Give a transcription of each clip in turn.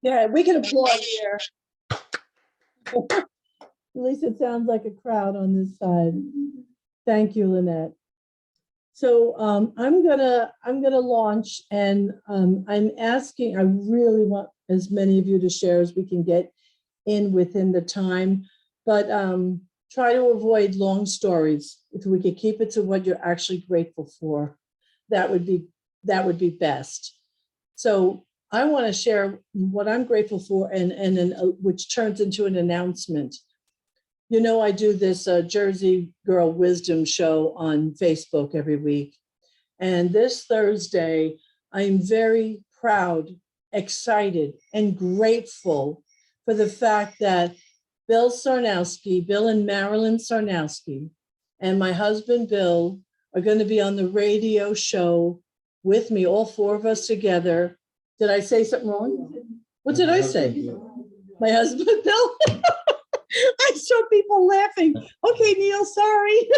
Yeah, we can applaud here. At least it sounds like a crowd on this side. Thank you, Lynette. So I'm gonna launch, and I'm asking. I really want as many of you to share as we can get in within the time, but try to avoid long stories. If we could keep it to what you're actually grateful for, that would be best. So I want to share what I'm grateful for, and which turns into an announcement. You know, I do this Jersey Girl Wisdom show on Facebook every week. And this Thursday, I'm very proud, excited, and grateful for the fact that Bill and Marilyn Sarnowski, and my husband, Bill, are going to be on the radio show with me, all four of us together. Did I say something wrong? What did I say? My husband, Bill? I saw people laughing. Okay, Neil, sorry.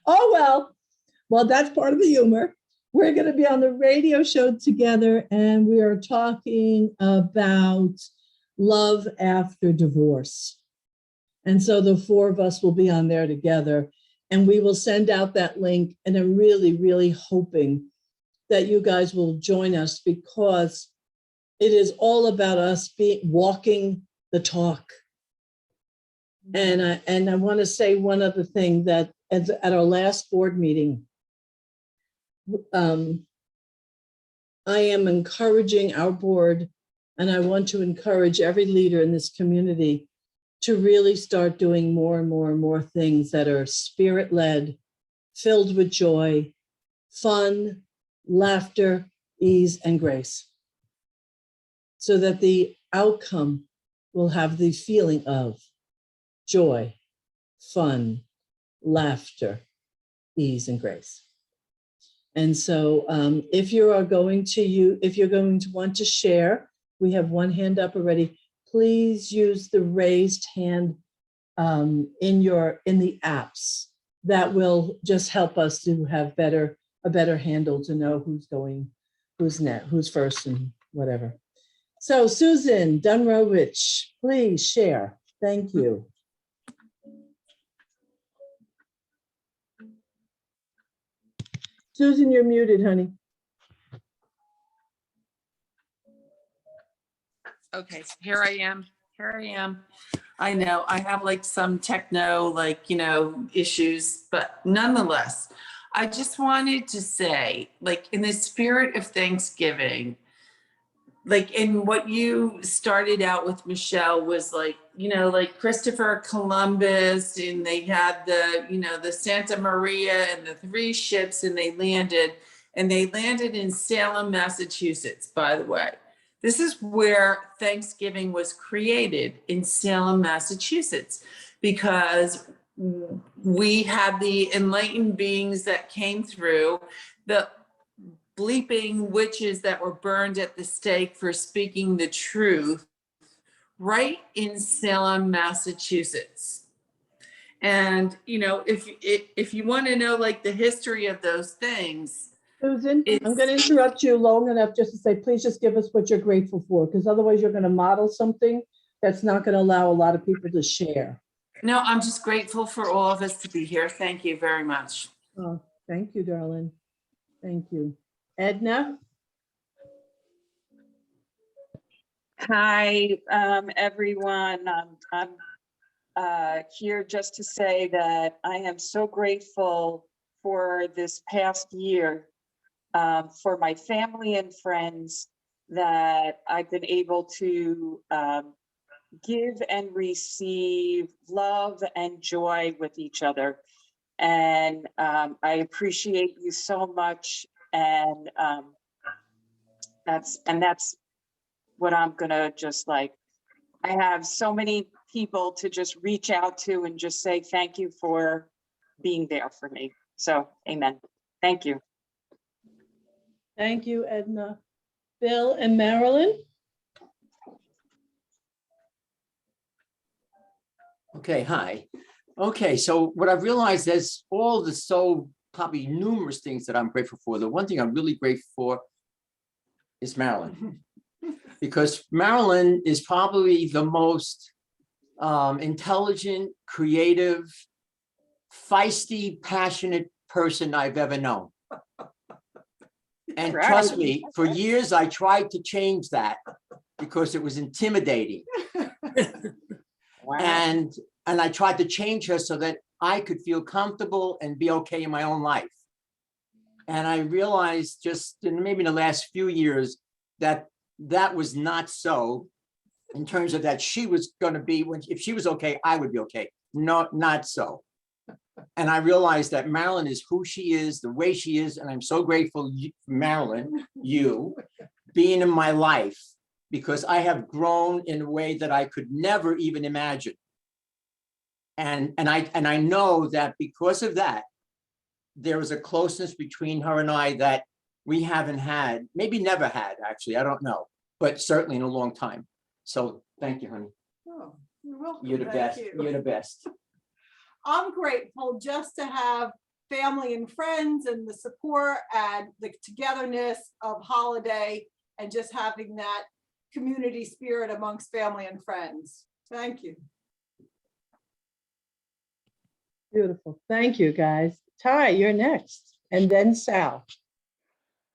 Oh, well, that's part of the humor. We're going to be on the radio show together, and we are talking about love after divorce. And so the four of us will be on there together, and we will send out that link. And I'm really, really hoping that you guys will join us, because it is all about us walking the talk. And I want to say one other thing, that at our last board meeting, I am encouraging our board, and I want to encourage every leader in this community to really start doing more and more and more things that are spirit-led, filled with joy, fun, laughter, ease, and grace, so that the outcome will have the feeling of joy, fun, laughter, ease, and grace. And so if you're going to want to share, we have one hand up already. Please use the raised hand in the apps. That will just help us to have a better handle to know who's first, and whatever. So Susan Dunrowich, please share. Thank you. Susan, you're muted, honey. Okay, so here I am. I know I have like some techno, issues, but nonetheless, I just wanted to say, in the spirit of Thanksgiving, in what you started out with, Michelle, was Christopher Columbus, and they had the Santa Maria and the 3 ships, and they landed in Salem, Massachusetts, by the way. This is where Thanksgiving was created, in Salem, Massachusetts, because we had the enlightened beings that came through, the bleeping witches that were burned at the stake for speaking the truth, right in Salem, Massachusetts. And if you want to know the history of those things, Susan, I'm going to interrupt you long enough just to say, please just give us what you're grateful for, because otherwise you're going to model something that's not going to allow a lot of people to share. No, I'm just grateful for all of us to be here. Thank you very much. Oh, thank you, darling. Thank you. Edna? Hi, everyone. I'm here just to say that I am so grateful for this past year, for my family and friends, that I've been able to give and receive love and joy with each other. And I appreciate you so much. And that's what I'm gonna I have so many people to just reach out to and just say thank you for being there for me. So, amen. Thank you. Thank you, Edna. Bill and Marilyn? Okay, hi. Okay, so what I've realized is all the probably numerous things that I'm grateful for. The one thing I'm really grateful for is Marilyn. Because Marilyn is probably the most intelligent, creative, feisty, passionate person I've ever known. And trust me, for years I tried to change that because it was intimidating. Wow. And I tried to change her so that I could feel comfortable and be okay in my own life. And I realized just maybe in the last few years that that was not so, in terms of that she was going to be, if she was okay, I would be okay. No, not so. And I realized that Marilyn is who she is, the way she is. And I'm so grateful, Marilyn, you being in my life, because I have grown in a way that I could never even imagine. And I know that because of that, there is a closeness between her and I that we haven't had, maybe never had, actually, I don't know, but certainly in a long time. So thank you, honey. Oh, you're welcome. You're the Thank best. you. You're the best. I'm grateful just to have family and friends and the support and the togetherness of holiday and just having that community spirit amongst family and friends. Thank you. Beautiful. Thank you, guys. Ty, you're next. And then Sal.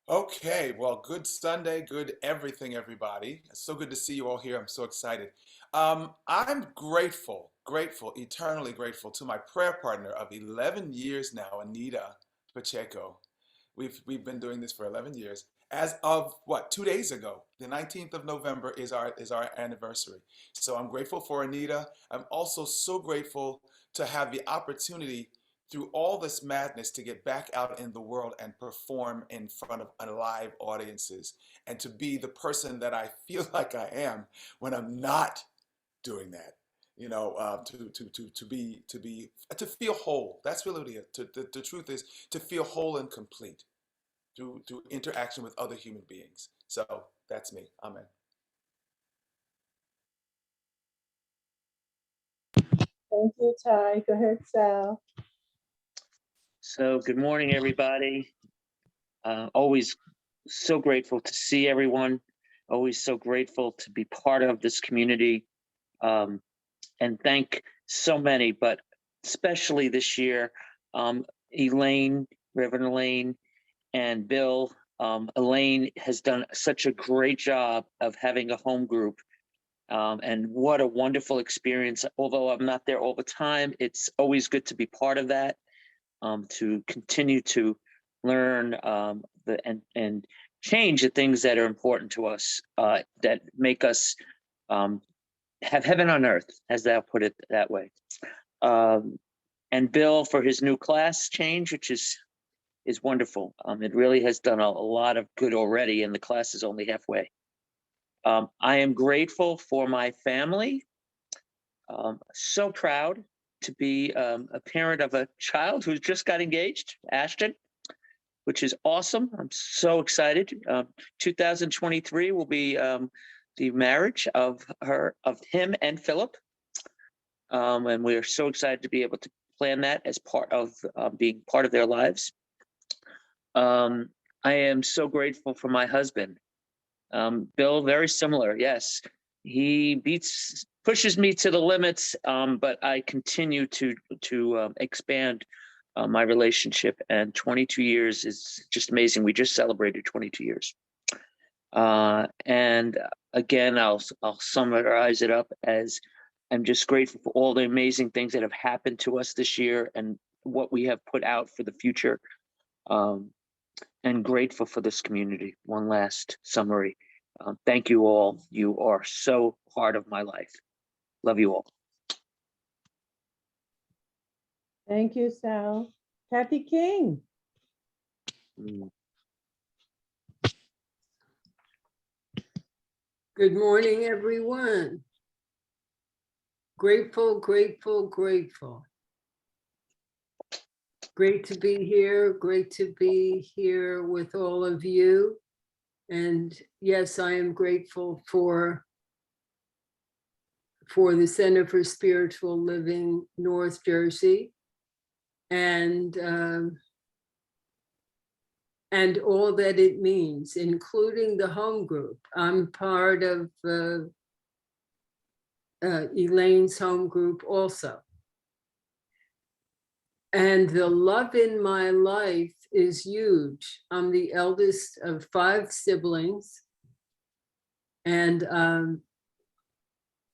Okay, well, good Sunday, good everything, everybody. It's so good to see you all here. I'm so excited. I'm grateful, eternally grateful to my prayer partner of 11 years now, Anita Pacheco. We've been doing this for 11 years. As of what, 2 days ago, the 19th of November is our anniversary. So I'm grateful for Anita. I'm also so grateful to have the opportunity through all this madness to get back out in the world and perform in front of live audiences and to be the person that I feel like I am when I'm not doing that. You know, to feel whole. That's really it. The truth is to feel whole and complete through interaction with other human beings. So that's me. Amen. Thank you, Ty. Go ahead, Sal. So good morning, everybody. Always so grateful to see everyone. Always so grateful to be part of this community. And thank so many, but especially this year, Elaine, Reverend Elaine, and Bill. Elaine has done such a great job of having a home group. And what a wonderful experience. Although I'm not there all the time, it's always good to be part of that. To continue to learn and change the things that are important to us, that make us have heaven on earth, as thou put it that way. And Bill for his new class change, which is wonderful. It really has done a lot of good already, and the class is only halfway. I am grateful for my family. So proud to be a parent of a child who just got engaged, Ashton, which is awesome. I'm so excited. 2023 will be the marriage of him and Philip. And we are so excited to be able to plan that as part of being part of their lives. I am so grateful for my husband. Bill, very similar. Yes, he pushes me to the limits, but I continue to expand my relationship. And 22 years is just amazing. We just celebrated 22 years. And again, I'll summarize it up as I'm just grateful for all the amazing things that have happened to us this year and what we have put out for the future. And grateful for this community. One last summary. Thank you all. You are so part of my life. Love you all. Thank you, Sal. Kathy King. Good morning, everyone. Grateful, grateful, grateful. Great to be here. Great to be here with all of you. And yes, I am grateful for the Center for Spiritual Living, North Jersey. And and all that it means, including the home group. I'm part of Elaine's home group also. And the love in my life is huge. I'm the eldest of 5 siblings. And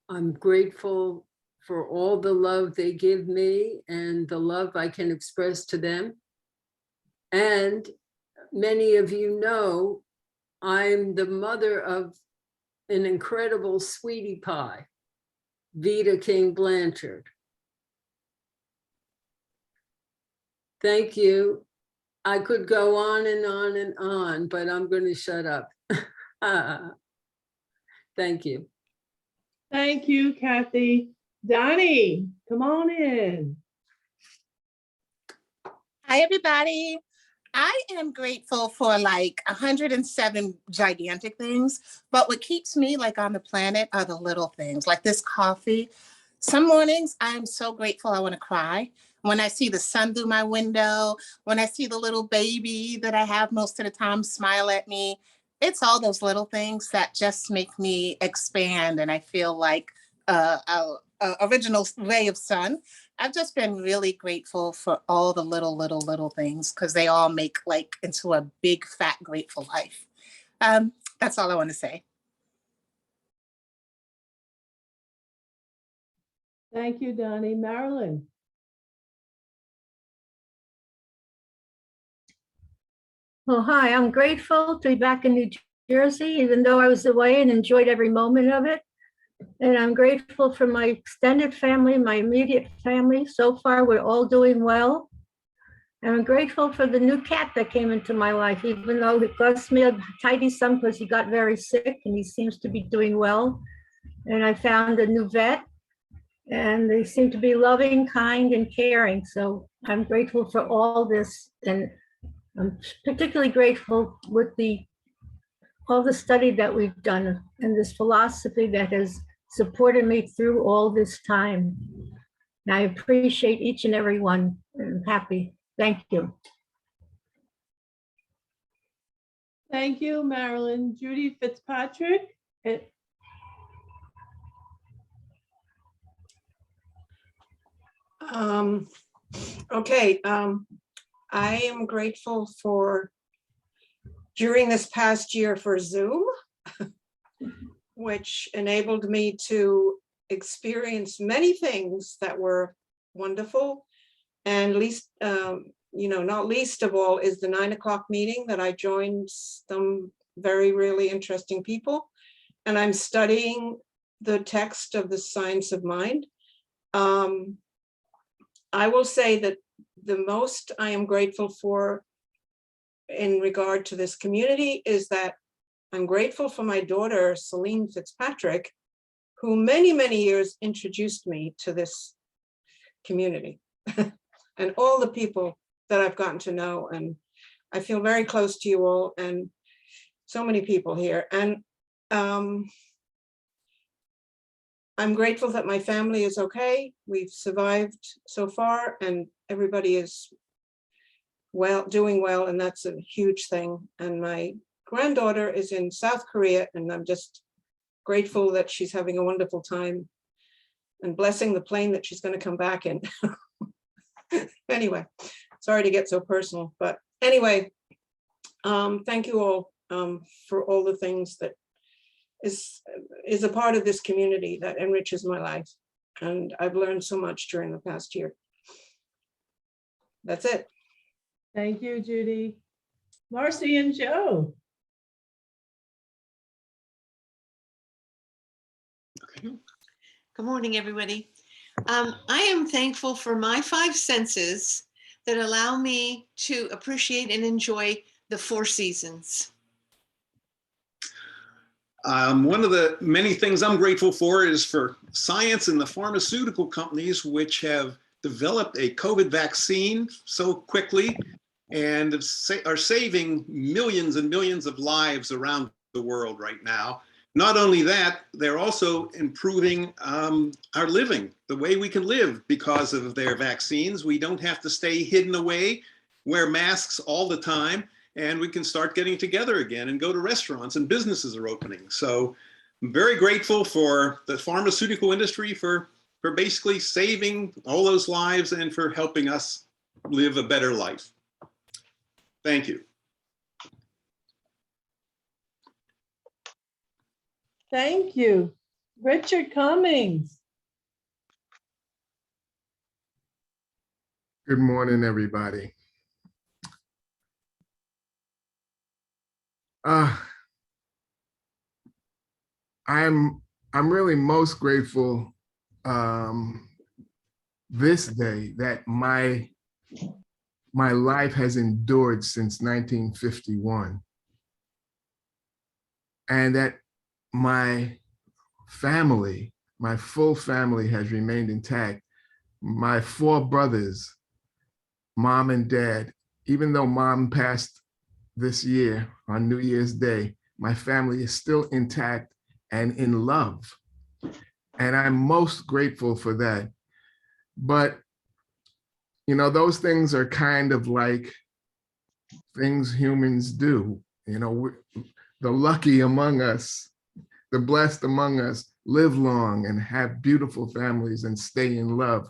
I'm grateful for all the love they give me and the love I can express to them. And many of you know, I'm the mother of an incredible sweetie pie, Vita King Blanchard. Thank you. I could go on and on and on, but I'm going to shut up. Thank you. Thank you, Kathy. Donnie, come on in. Hi, everybody. I am grateful for like 107 gigantic things, but what keeps me like on the planet are the little things, like this coffee. Some mornings I'm so grateful I want to cry. When I see the sun through my window, when I see the little baby that I have most of the time smile at me, it's all those little things that just make me expand and I feel like a original ray of sun. I've just been really grateful for all the little things because they all make like into a big, fat, grateful life. That's all I want to say. Thank you, Donnie. Marilyn. Well, hi, I'm grateful to be back in New Jersey, even though I was away and enjoyed every moment of it. And I'm grateful for my extended family, my immediate family. So far, we're all doing well. And I'm grateful for the new cat that came into my life, even though it cost me a tidy sum because he got very sick and he seems to be doing well. And I found a new vet and they seem to be loving, kind, and caring. So I'm grateful for all this. And I'm particularly grateful with all the study that we've done and this philosophy that has supported me through all this time. And I appreciate each and every one. I'm happy. Thank you. Thank you, Marilyn. Judy Fitzpatrick. Okay, I am grateful for during this past year for Zoom, which enabled me to experience many things that were wonderful. And not least of all is the 9 o'clock meeting that I joined some very really interesting people. And I'm studying the text of the Science of Mind. I will say that the most I am grateful for in regard to this community is that I'm grateful for my daughter, Celine Fitzpatrick, who many, many years introduced me to this community and all the people that I've gotten to know. And I feel very close to you all and so many people here. And I'm grateful that my family is okay. We've survived so far and everybody is doing well, and that's a huge thing. And my granddaughter is in South Korea and I'm just grateful that she's having a wonderful time and blessing the plane that she's going to come back in. Anyway, sorry to get so personal, but anyway, thank you all for all the things that is a part of this community that enriches my life. And I've learned so much during the past year. That's it. Thank you, Judy. Marcy and Joe. Good morning, everybody. I am thankful for my 5 senses that allow me to appreciate and enjoy the 4 seasons. One of the many things I'm grateful for is for science and the pharmaceutical companies which have developed a COVID vaccine so quickly and are saving millions and millions of lives around the world right now. Not only that, they're also improving our living, the way we can live because of their vaccines. We don't have to stay hidden away, wear masks all the time, and we can start getting together again and go to restaurants and businesses are opening. So I'm very grateful for the pharmaceutical industry for basically saving all those lives and for helping us live a better life. Thank you. Thank you. Richard Cummings. Good morning, everybody. I'm really most grateful this day that my life has endured since 1951, and that my family, my full family, has remained intact. My 4 brothers, mom and dad, even though mom passed this year on New Year's Day, my family is still intact and in love. And I'm most grateful for that. But, you know, those things are kind of like things humans do. You know, the lucky among us, the blessed among us live long and have beautiful families and stay in love.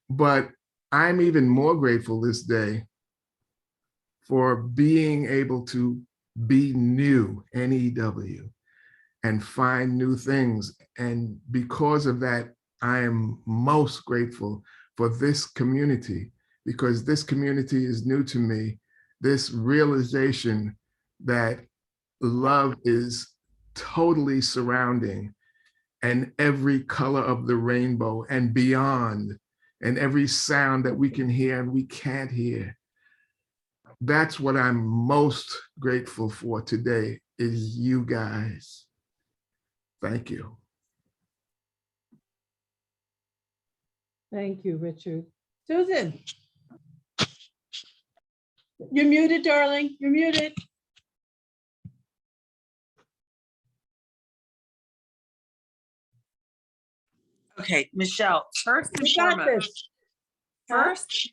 But I'm even more grateful this day for being able to be new, N-E-W, and find new things. And because of that, I am most grateful for this community, because this community is new to me. This realization that love is totally surrounding, and every color of the rainbow and beyond, and every sound that we can hear and we can't hear. That's what I'm most grateful for today, is you guys. Thank you. Thank you, Richard. Susan. You're muted, darling. You're muted. Okay, Michelle, first and You got foremost, this. first,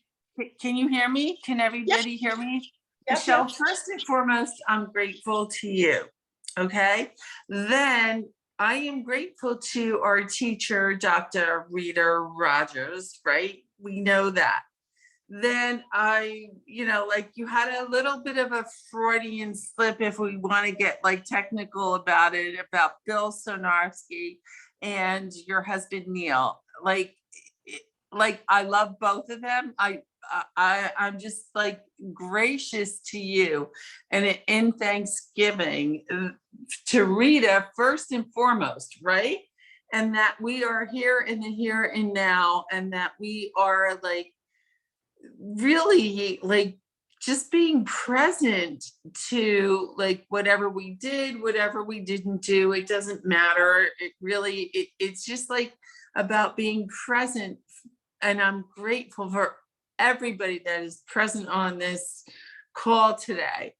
can you hear me? Can everybody hear me? Yep, Michelle, yep. first and foremost, I'm grateful to you, okay? Then I am grateful to our teacher, Dr. Rita Rogers, right? We know that. Then like you had a little bit of a Freudian slip, if we want to get like technical about it, about Bill Sonarski and your husband, Neil. Like I love both of them. I'm just like gracious to you, and in Thanksgiving to Rita first and foremost, right? And that we are here in the here and now, and that we are like really like just being present to like whatever we did, whatever we didn't do, it doesn't matter. It really, it's just like about being present. And I'm grateful for everybody that is present on this call today.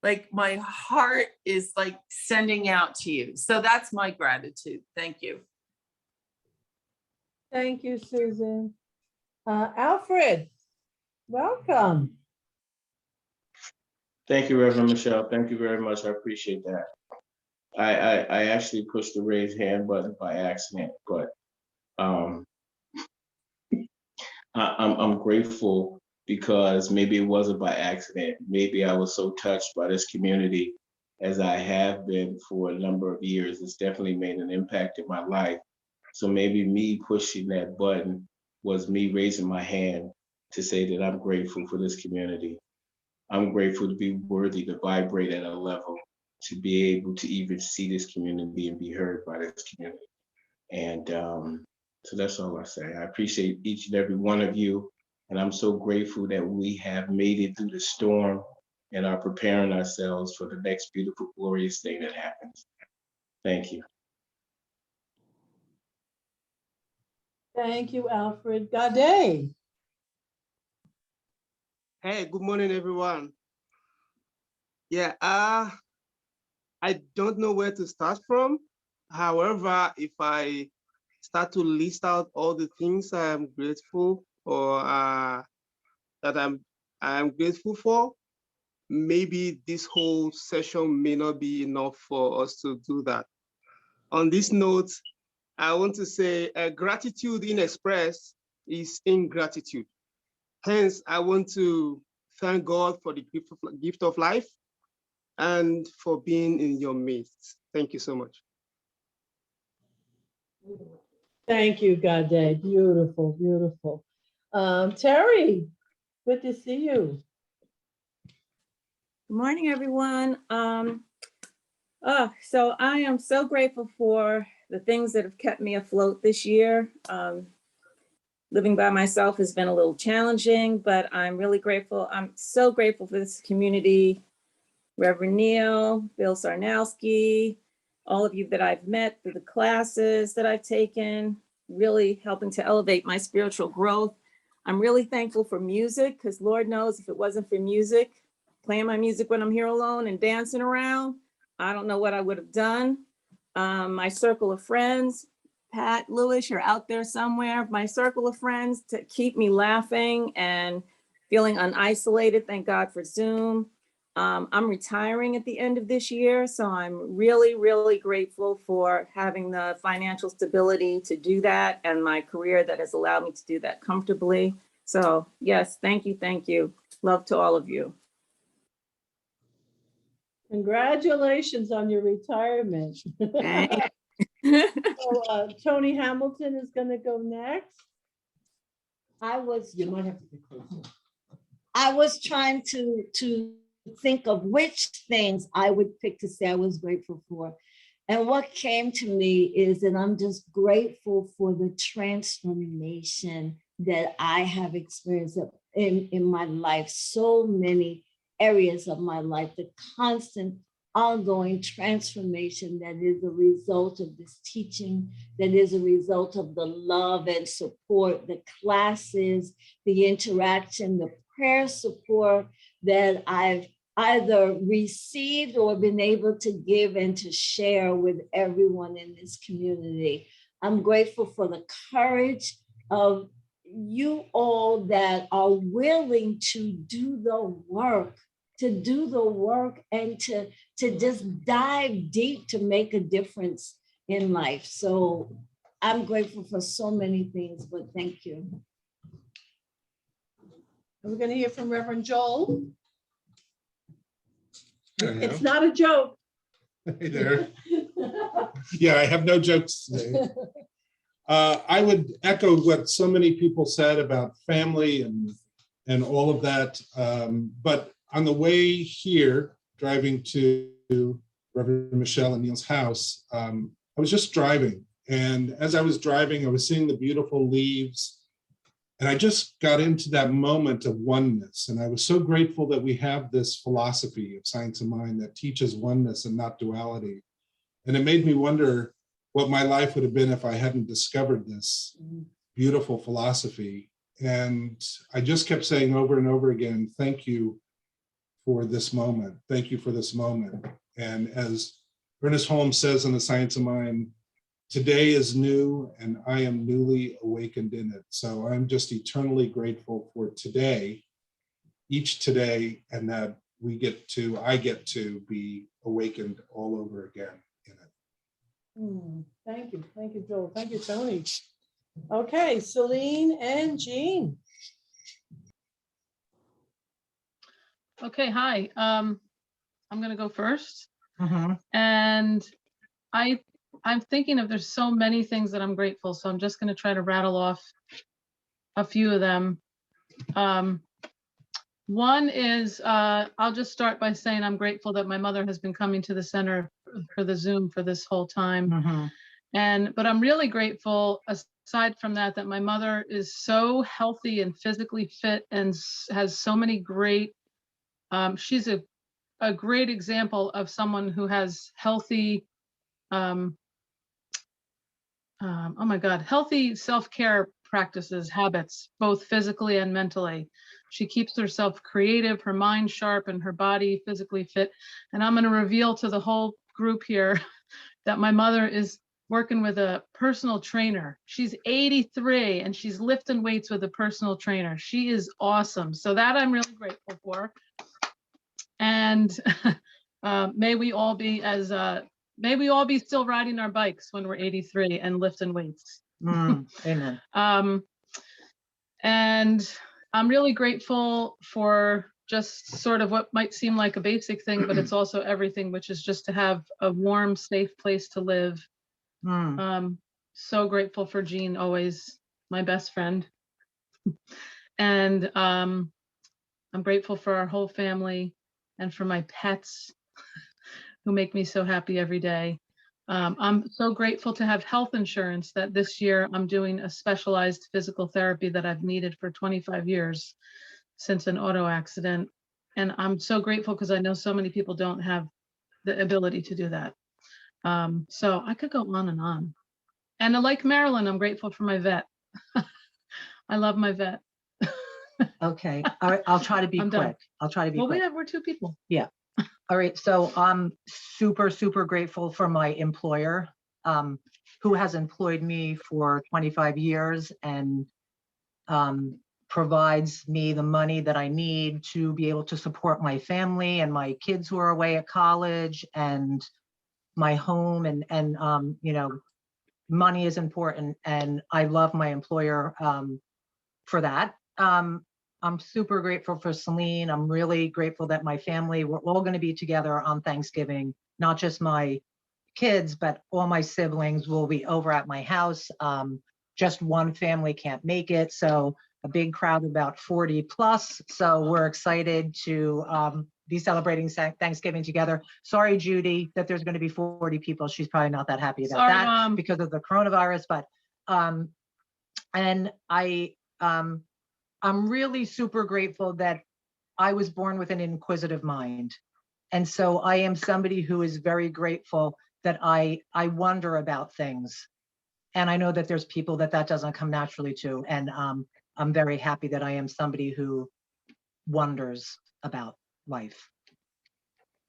Like my heart is like sending out to you. So that's my gratitude. Thank you. Thank you, Susan. Alfred, welcome. Thank you, Reverend Michelle. Thank you very much. I appreciate that. I actually pushed the raise hand button by accident, but I'm grateful because maybe it wasn't by accident. Maybe I was so touched by this community as I have been for a number of years. It's definitely made an impact in my life. So maybe me pushing that button was me raising my hand to say that I'm grateful for this community. I'm grateful to be worthy to vibrate at a level, to be able to even see this community and be heard by this community. And so that's all I say. I appreciate each and every one of you. And I'm so grateful that we have made it through the storm and are preparing ourselves for the next beautiful, glorious day that happens. Thank you. Thank you, Alfred. Gade. Hey, good morning, everyone. Yeah, I don't know where to start from. However, if I start to list out all the things I'm grateful for, that I'm I'm grateful for. Maybe this whole session may not be enough for us to do that. On this note, I want to say gratitude inexpressed is ingratitude. Hence, I want to thank God for the gift of life and for being in your midst. Thank you so much. Thank you, Gade. Beautiful, beautiful. Terry, good to see you. Good morning, everyone. So I am so grateful for the things that have kept me afloat this year. Living by myself has been a little challenging, but I'm really grateful. I'm so grateful for this community. Reverend Neil, Bill Sarnowski, all of you that I've met through the classes that I've taken, really helping to elevate my spiritual growth. I'm really thankful for music, because Lord knows if it wasn't for music, playing my music when I'm here alone and dancing around, I don't know what I would have done. My circle of friends, Pat, Lewis, you're out there somewhere. My circle of friends to keep me laughing and feeling unisolated. Thank God for Zoom. I'm retiring at the end of this year, so I'm really, really grateful for having the financial stability to do that and my career that has allowed me to do that comfortably. So yes, thank you, thank you. Love to all of you. Congratulations on your retirement. So, Tony Hamilton is going to go next. You might have to get closer. I was trying to think of which things I would pick to say I was grateful for. And what came to me is that I'm just grateful for the transformation that I have experienced in my life, so many areas of my life, the constant ongoing transformation that is a result of this teaching, that is a result of the love and support, the classes, the interaction, the prayer support that I've either received or been able to give and to share with everyone in this community. I'm grateful for the courage of you all that are willing to do the work, and to just dive deep to make a difference in life. So I'm grateful for so many things, but thank you. We're going to hear from Reverend Joel. It's Hello. not a joke. Hey there. Yeah, I have no jokes today. I would echo what so many people said about family and all of that. But on the way here, driving to Reverend Michelle and Neil's house, I was just driving. And as I was driving, I was seeing the beautiful leaves. And I just got into that moment of oneness. And I was so grateful that we have this philosophy of Science of Mind that teaches oneness and not duality. And it made me wonder what my life would have been if I hadn't discovered this beautiful philosophy. And I just kept saying over and over again, thank you for this moment. Thank you for this moment. And as Ernest Holmes says in The Science of Mind, today is new and I am newly awakened in it. So I'm just eternally grateful for today, each today, and that I get to be awakened all over again in it. Thank you, Joel. Thank you, Tony. Okay, Celine and Jean. Okay, hi. I'm gonna go first. And I'm thinking of there's so many things that I'm grateful, so I'm just gonna try to rattle off a few of them. One is, I'll just start by saying I'm grateful that my mother has been coming to the center for the Zoom for this whole time. But I'm really grateful, aside from that, that my mother is so healthy and physically fit and has so many great, she's a great example of someone who has healthy, oh my God, healthy self-care practices, habits, both physically and mentally. She keeps herself creative, her mind sharp, and her body physically fit. And I'm going to reveal to the whole group here that my mother is working with a personal trainer. She's 83 and she's lifting weights with a personal trainer. She is awesome. So that I'm really grateful for. And may we all be still riding our bikes when we're 83 and lifting weights. Amen. And I'm really grateful for just sort of what might seem like a basic thing, but it's also everything, which is just to have a warm, safe place to live. So grateful for Jean, always my best friend. And I'm grateful for our whole family and for my pets who make me so happy every day. I'm so grateful to have health insurance that this year I'm doing a specialized physical therapy that I've needed for 25 years since an auto accident. And I'm so grateful because I know so many people don't have the ability to do that. So I could go on and on. And like Marilyn, I'm grateful for my vet. I love my vet. Okay. All right. I'll try to be I'm done. quick. I'll try to be Well, quick. we're two people. Yeah. All right. So I'm super, super grateful for my employer, who has employed me for 25 years and provides me the money that I need to be able to support my family and my kids who are away at college and my home and you know, money is important and I love my employer for that. I'm super grateful for Celine. I'm really grateful that my family, we're all going to be together on Thanksgiving, not just my kids, but all my siblings will be over at my house. Just one family can't make it. So a big crowd, about 40 plus. So we're excited to be celebrating Thanksgiving together. Sorry, Judy, that there's going to be 40 people. She's probably not that happy about Sorry, that Mom. because of the coronavirus, but and I'm really super grateful that I was born with an inquisitive mind. And so I am somebody who is very grateful that I wonder about things. And I know that there's people that doesn't come naturally to. And I'm very happy that I am somebody who wonders about life.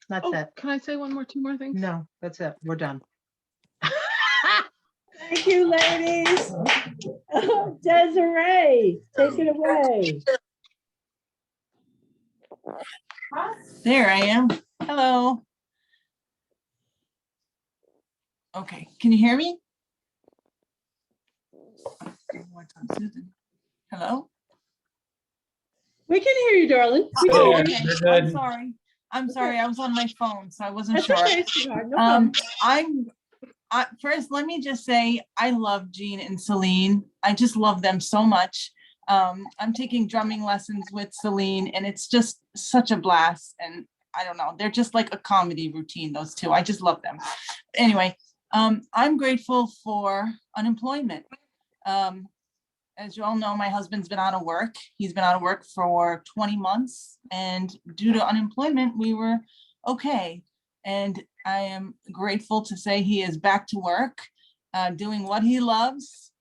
That's it. Can I say two more things? No, that's it. We're done. Thank you, ladies. Desiree, take it away. There I am. Hello. Okay, can you hear me? Hello? We can hear you, darling. We can Oh, hear okay. you. I'm sorry. I'm sorry. I was on my phone, so I wasn't That's sure. okay, sweetheart. No problem. First, let me just say, I love Jean and Celine. I just love them so much. I'm taking drumming lessons with Celine and it's just such a blast. And I don't know, they're just like a comedy routine, those two. I just love them. Anyway, I'm grateful for unemployment. As you all know, my husband's been out of work. He's been out of work for 20 months and due to unemployment, we were okay. And I am grateful to say he is back to work, doing what he loves.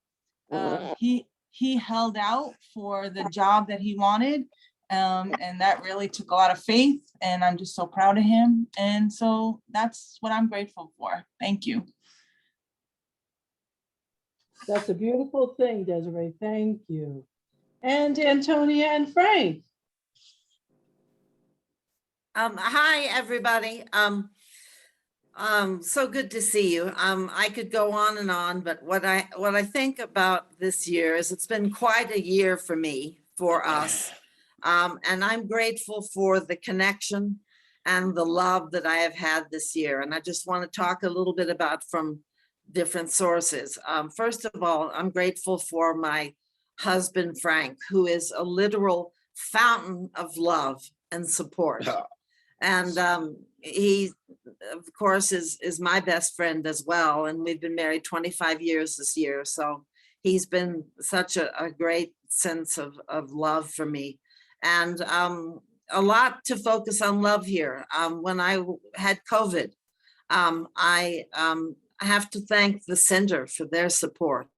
He held out for the job that he wanted, and that really took a lot of faith, and I'm just so proud of him. And so that's what I'm grateful for. Thank you. That's a beautiful thing, Desiree. Thank you. And Antonia and Frank. Hi, everybody. So good to see you. I could go on and on, but what I think about this year is it's been quite a year for me, for us. And I'm grateful for the connection and the love that I have had this year. And I just want to talk a little bit about from different sources. First of all, I'm grateful for my husband, Frank, who is a literal fountain of love and support. And he, of course, is my best friend as well. And we've been married 25 years this year. So he's been such a great sense of love for me. And a lot to focus on love here. When I had COVID, I have to thank the center for their support.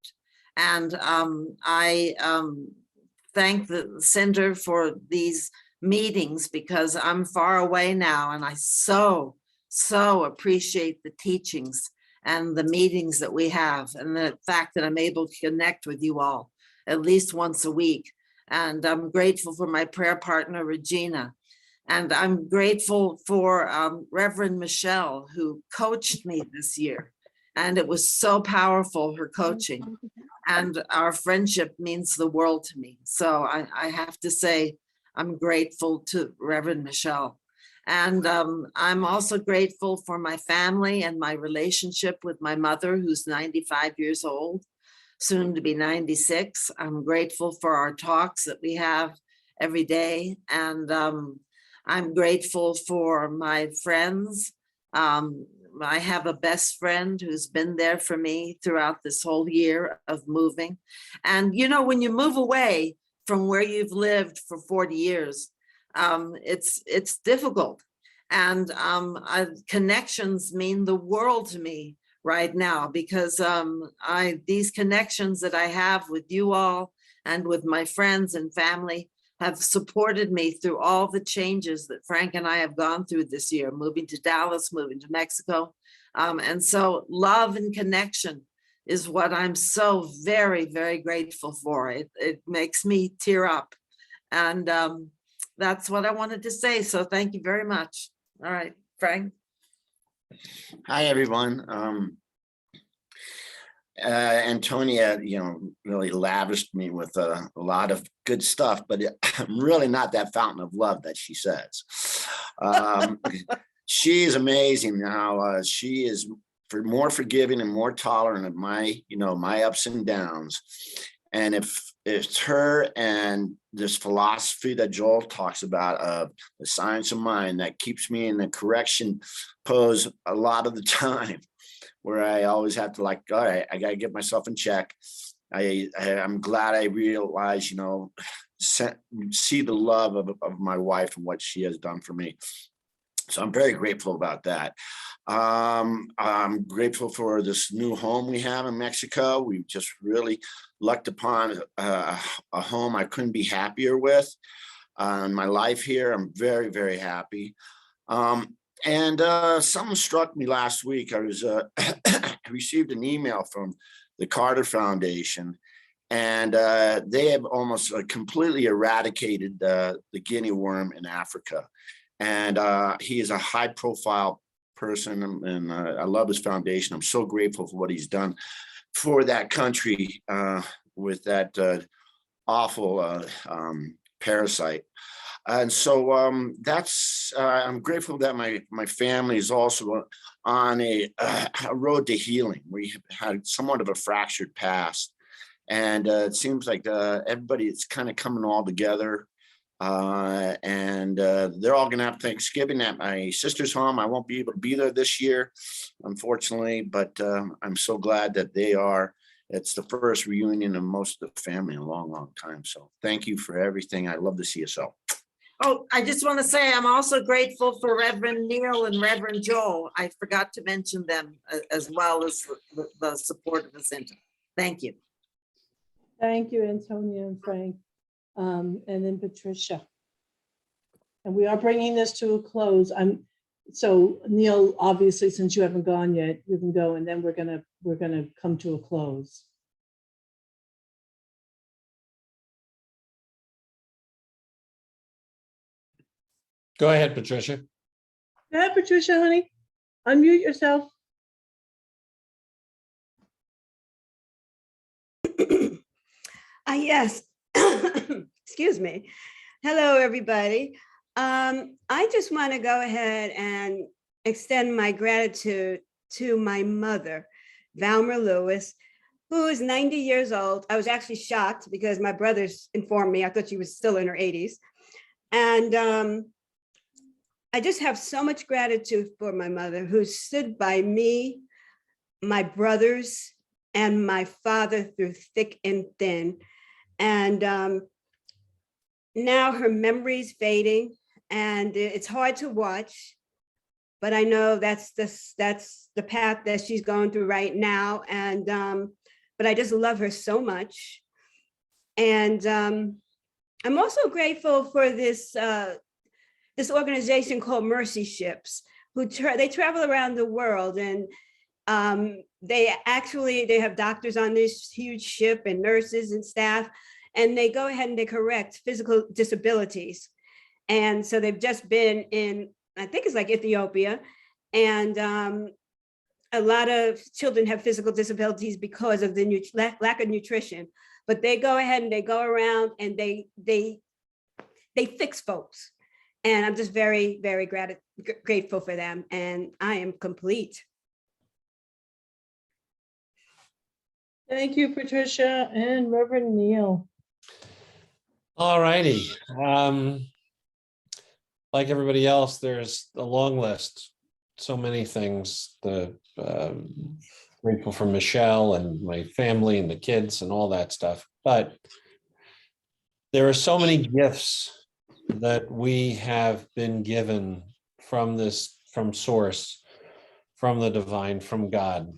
And I thank the center for these meetings because I'm far away now and I so appreciate the teachings and the meetings that we have, and the fact that I'm able to connect with you all at least once a week. And I'm grateful for my prayer partner, Regina. And I'm grateful for Reverend Michelle, who coached me this year. And it was so powerful, her coaching. And our friendship means the world to me. So I have to say, I'm grateful to Reverend Michelle. And I'm also grateful for my family and my relationship with my mother, who's 95 years old, soon to be 96. I'm grateful for our talks that we have every day. And I'm grateful for my friends. I have a best friend who's been there for me throughout this whole year of moving. And you know, when you move away from where you've lived for 40 years, it's difficult. And connections mean the world to me right now, because these connections that I have with you all and with my friends and family have supported me through all the changes that Frank and I have gone through this year, moving to Dallas, moving to Mexico. And so love and connection is what I'm so very, very grateful for. It makes me tear up. And that's what I wanted to say. So thank you very much. All right, Frank. Hi, everyone. Antonia, really lavished me with a lot of good stuff, but I'm really not that fountain of love that she says. She's amazing now. She is more forgiving and more tolerant of my ups and downs. And if it's her and this philosophy that Joel talks about of the science of mind that keeps me in the correction pose a lot of the time, where I always have to all right, I got to get myself in check. I'm glad I realize, see the love of my wife and what she has done for me. So I'm very grateful about that. I'm grateful for this new home we have in Mexico. We just really lucked upon a home I couldn't be happier with. In my life here, I'm very, very happy. And something struck me last week. I was I received an email from the Carter Foundation, and they have almost completely eradicated the guinea worm in Africa. And he is a high-profile person, and I love his foundation. I'm so grateful for what he's done for that country with that awful parasite. And so I'm grateful that my family is also on a road to healing. We had somewhat of a fractured past, and it seems like everybody is kind of coming all together. And they're all gonna have Thanksgiving at my sister's home. I won't be able to be there this year, unfortunately, but I'm so glad that they are. It's the first reunion of most of the family in a long, long time. So thank you for everything. I love the CSL. Oh, I just want to say I'm also grateful for Reverend Neil and Reverend Joel. I forgot to mention them as well as the support of the center. Thank you. Thank you, Antonia and Frank. And then Patricia. And we are bringing this to a close. So Neil, obviously, since you haven't gone yet, you can go, and then we're gonna come to a close. Go ahead, Patricia. Go ahead, Patricia, honey. Unmute yourself. Yes. Excuse me. Hello, everybody. I just want to go ahead and extend my gratitude to my mother, Valmer Lewis, who is 90 years old. I was actually shocked because my brothers informed me. I thought she was still in her 80s. And I just have so much gratitude for my mother, who stood by me, my brothers, and my father through thick and thin. And now her memory's fading, and it's hard to watch, but I know that's the path that she's going through right now. And but I just love her so much. And I'm also grateful for this this organization called Mercy Ships, who they travel around the world, and They have doctors on this huge ship and nurses and staff, and they go ahead and they correct physical disabilities. And so they've just been in, I think it's like Ethiopia, and a lot of children have physical disabilities because of the lack of nutrition. But they go ahead and they go around and they fix folks. And I'm just very, very grateful for them. And I am complete. Thank you, Patricia and Reverend Neil. All righty. Like everybody else, there's a long list. So many things. Grateful for Michelle and my family and the kids and all that stuff. But there are so many gifts that we have been given from source, from the divine, from God.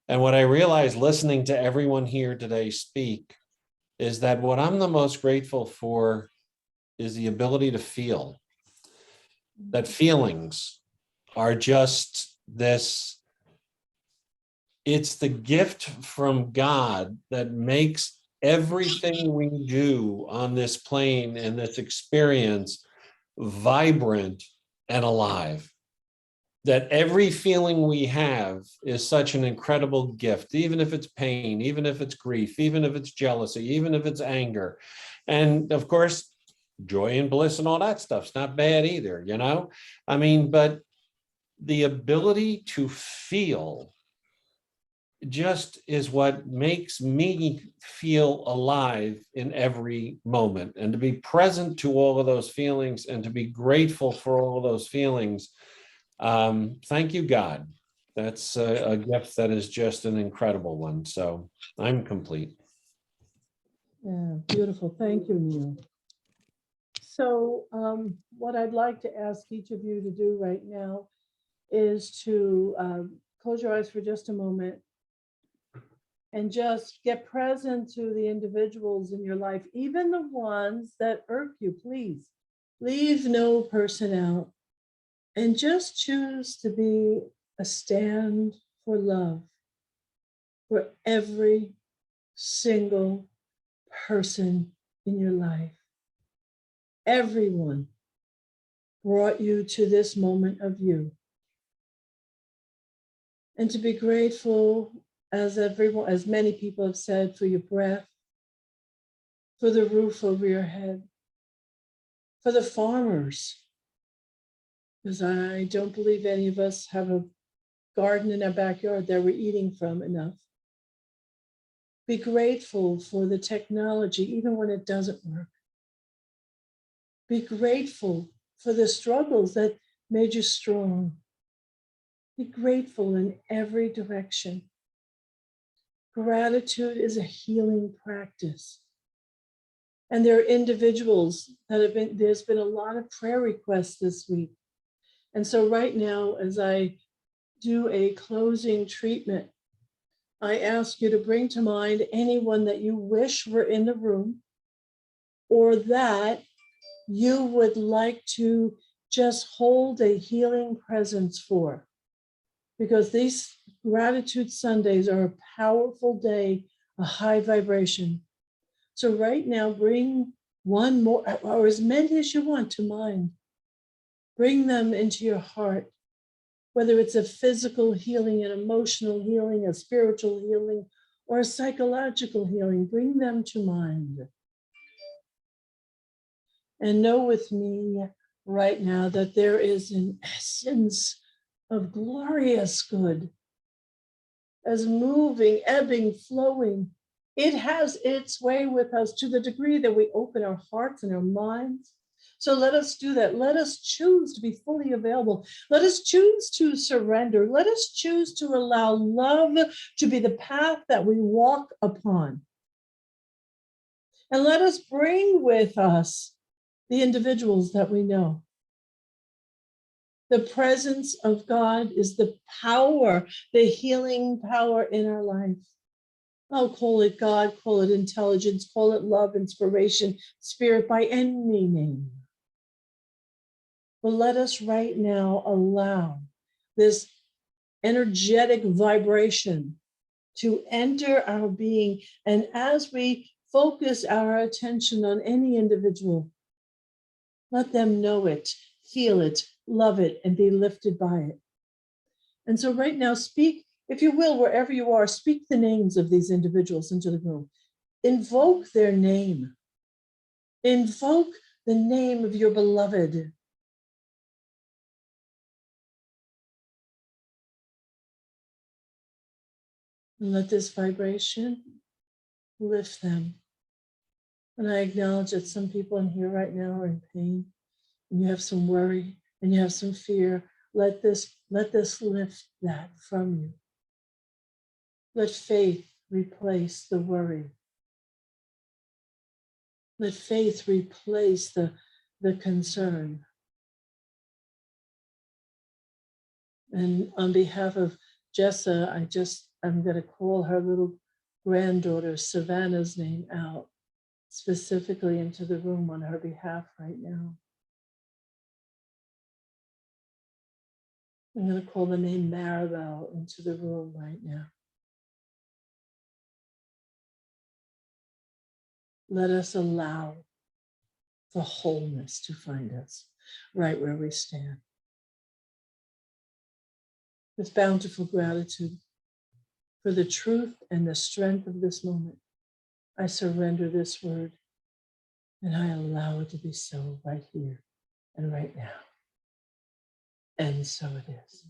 And what I realized listening to everyone here today speak is that what I'm the most grateful for is the ability to feel. That feelings are just this, it's the gift from God that makes everything we do on this plane and this experience vibrant and alive. That every feeling we have is such an incredible gift, even if it's pain, even if it's grief, even if it's jealousy, even if it's anger. And of course, joy and bliss and all that stuff's not bad either, you know? I mean, but the ability to feel just is what makes me feel alive in every moment, and to be present to all of those feelings and to be grateful for all of those feelings. Thank you, God. That's a gift that is just an incredible one. So I'm complete. Yeah, beautiful. Thank you, Neil. So what I'd like to ask each of you to do right now is to close your eyes for just a moment and just get present to the individuals in your life, even the ones that irk you. Please leave no person out, and just choose to be a stand for love for every single person in your life. Everyone brought you to this moment of you. And to be grateful, as many people have said, for your breath, for the roof over your head, for the farmers, because I don't believe any of us have a garden in our backyard that we're eating from enough. Be grateful for the technology, even when it doesn't work. Be grateful for the struggles that made you strong. Be grateful in every direction. Gratitude is a healing practice. And there are individuals that there's been a lot of prayer requests this week. And so right now, as I do a closing treatment, I ask you to bring to mind anyone that you wish were in the room, or that you would like to just hold a healing presence for. Because these Gratitude Sundays are a powerful day, a high vibration. So right now, bring one more, or as many as you want to mind. Bring them into your heart, whether it's a physical healing, an emotional healing, a spiritual healing, or a psychological healing. Bring them to mind. And know with me right now that there is an essence of glorious good, as moving, ebbing, flowing. It has its way with us to the degree that we open our hearts and our minds. So let us do that. Let us choose to be fully available. Let us choose to surrender. Let us choose to allow love to be the path that we walk upon. And let us bring with us the individuals that we know. The presence of God is the power, the healing power in our life. Oh, call it God, call it intelligence, call it love, inspiration, spirit, by any name. But let us right now allow this energetic vibration to enter our being. And as we focus our attention on any individual, let them know it, feel it, love it, and be lifted by it. And so right now, speak, if you will, wherever you are, speak the names of these individuals into the room. Invoke their name. Invoke the name of your beloved. And let this vibration lift them. And I acknowledge that some people in here right now are in pain, and you have some worry, and you have some fear. Let this lift that from you. Let faith replace the worry. Let faith replace the concern. And on behalf of Jessa, I'm going to call her little granddaughter Savannah's name out specifically into the room on her behalf right now. I'm going to call the name Maribel into the room right now. Let us allow the wholeness to find us right where we stand. With bountiful gratitude for the truth and the strength of this moment, I surrender this word and I allow it to be so right here and right now. And so it is.